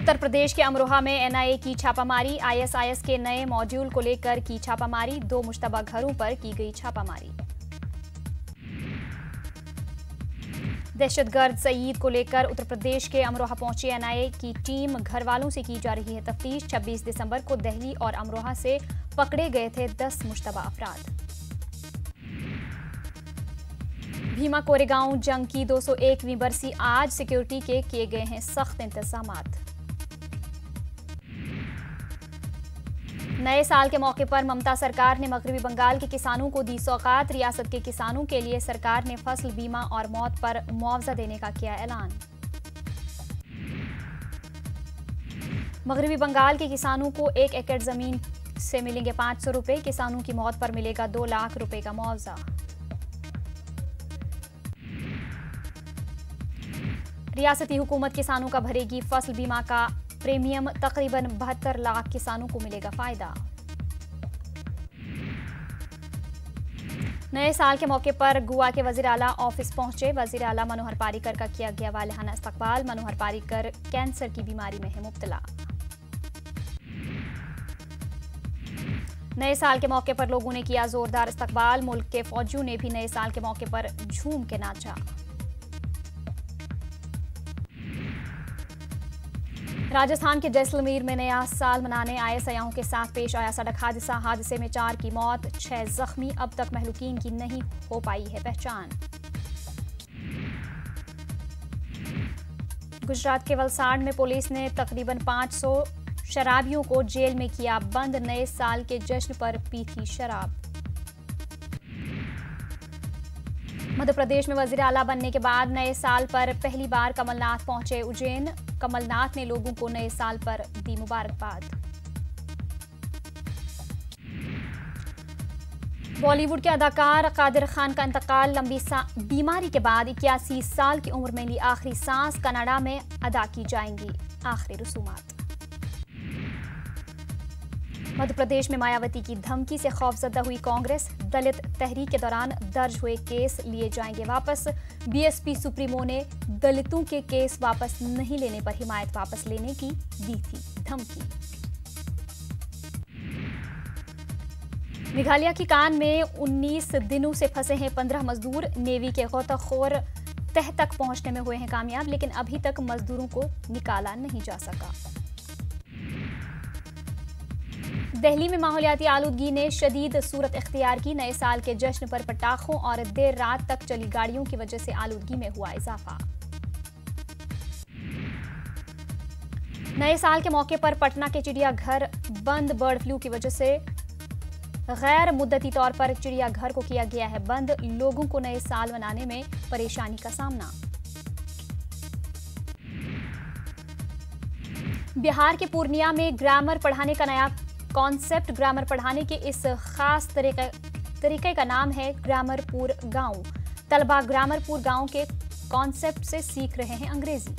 उत्तर प्रदेश के अमरोहा में एनआईए की छापामारी। आईएसआईएस के नए मॉड्यूल को लेकर की छापामारी। 2 मुश्तबा घरों पर की गई छापामारी। दहशतगर्द सईद को लेकर उत्तर प्रदेश के अमरोहा पहुंची एनआईए की टीम। घर वालों से की जा रही है तफ्तीश। 26 दिसंबर को दिल्ली और अमरोहा से पकड़े गए थे 10 मुश्तबा अफराद। भीमा कोरेगांव जंग की 201वीं बरसी आज। सिक्योरिटी के किए गए हैं सख्त इंतजामात। नए साल के मौके पर ममता सरकार ने मगरबी बंगाल के किसानों को दी सौगात। रियासत के किसानों के लिए सरकार ने फसल बीमा और मौत पर मुआवजा देने का किया ऐलान। मगरबी बंगाल के किसानों को 1 एकड़ जमीन से मिलेंगे 500 रुपए। किसानों की मौत पर मिलेगा 2 लाख रुपए का मुआवजा। रियासती हुकूमत किसानों का भरेगी फसल बीमा का प्रीमियम। तकरीबन 72 लाख किसानों को मिलेगा फायदा। नए साल के मौके पर गोवा के वजीर आला ऑफिस पहुंचे। वजीर आला मनोहर पारिकर का किया गया वालिहाना इस्तकबाल। मनोहर पारिकर कैंसर की बीमारी में है मुब्तला। नए साल के मौके पर लोगों ने किया जोरदार इस्तकबाल। मुल्क के फौजियों ने भी नए साल के मौके पर झूम के नाचा। राजस्थान के जैसलमेर में नया साल मनाने आए सयाहों के साथ पेश आया सड़क हादसा। हादसे में 4 की मौत, 6 जख्मी। अब तक महलूकीन की नहीं हो पाई है पहचान। गुजरात के वलसाड़ में पुलिस ने तकरीबन 500 शराबियों को जेल में किया बंद। नए साल के जश्न पर पी थी शराब। मध्य प्रदेश में वजीर आला बनने के बाद नए साल पर पहली बार कमलनाथ पहुंचे उज्जैन। कमलनाथ ने लोगों को नए साल पर दी मुबारकबाद। बॉलीवुड के अदाकार कादिर खान का इंतकाल। लंबी बीमारी के बाद 81 साल की उम्र में ली आखिरी सांस। कनाडा में अदा की जाएंगी आखिरी रसूमात। मध्य प्रदेश में मायावती की धमकी से खौफजदा हुई कांग्रेस। दलित तहरीक के दौरान दर्ज हुए केस लिए जाएंगे वापस। बीएसपी सुप्रीमो ने दलितों के केस वापस नहीं लेने पर हिमायत वापस लेने की दी थी धमकी। मेघालय की कान में 19 दिनों से फंसे हैं 15 मजदूर। नेवी के गोताखोर तह तक पहुंचने में हुए हैं कामयाब, लेकिन अभी तक मजदूरों को निकाला नहीं जा सका। दिल्ली में माहौलियाती आलूदगी ने शदीद सूरत इख्तियार की। नए साल के जश्न पर पटाखों और देर रात तक चली गाड़ियों की वजह से आलूदगी में हुआ इजाफा। नए साल के मौके पर पटना के चिड़ियाघर बंद। बर्ड फ्लू की वजह से गैर मुद्दती तौर पर चिड़ियाघर को किया गया है बंद। लोगों को नए साल मनाने में परेशानी का सामना। बिहार के पूर्णिया में ग्रामर पढ़ाने का नया कॉन्सेप्ट। ग्रामर पढ़ाने के इस खास तरीके का नाम है ग्रामरपुर गांव। तलबा ग्रामरपुर गांव के कॉन्सेप्ट से सीख रहे हैं अंग्रेजी।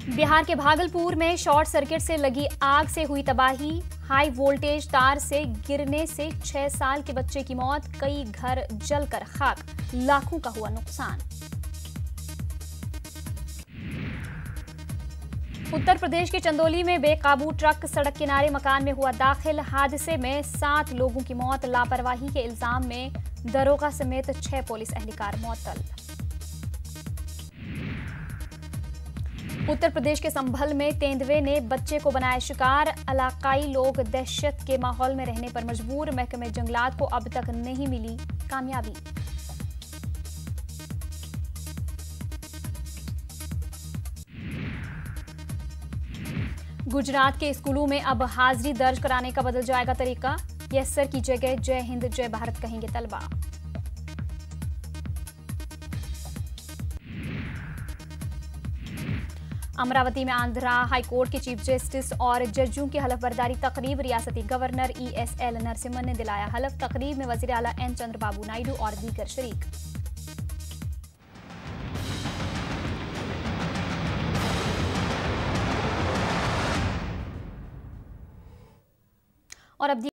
बिहार के भागलपुर में शॉर्ट सर्किट से लगी आग से हुई तबाही। हाई वोल्टेज तार से गिरने से 6 साल के बच्चे की मौत। कई घर जलकर खाक। लाखों का हुआ नुकसान। उत्तर प्रदेश के चंदौली में बेकाबू ट्रक सड़क किनारे मकान में हुआ दाखिल। हादसे में 7 लोगों की मौत। लापरवाही के इल्जाम में दरोगा समेत 6 पुलिस एहलकार मुअत्तल। उत्तर प्रदेश के संभल में तेंदुए ने बच्चे को बनाया शिकार। इलाकाई लोग दहशत के माहौल में रहने पर मजबूर। महकमे जंगलात को अब तक नहीं मिली कामयाबी। गुजरात के स्कूलों में अब हाजिरी दर्ज कराने का बदल जाएगा तरीका। यस सर की जगह जय हिंद जय भारत कहेंगे तलबा। अमरावती में आंध्रा हाईकोर्ट के चीफ जस्टिस और जजों की हलफबरदारी तकरीब। रियासती गवर्नर ESL नरसिम्हन ने दिलाया हलफ। तकरीब में वजीर आला N चंद्रबाबू नायडू और दीगर शरीक। और अब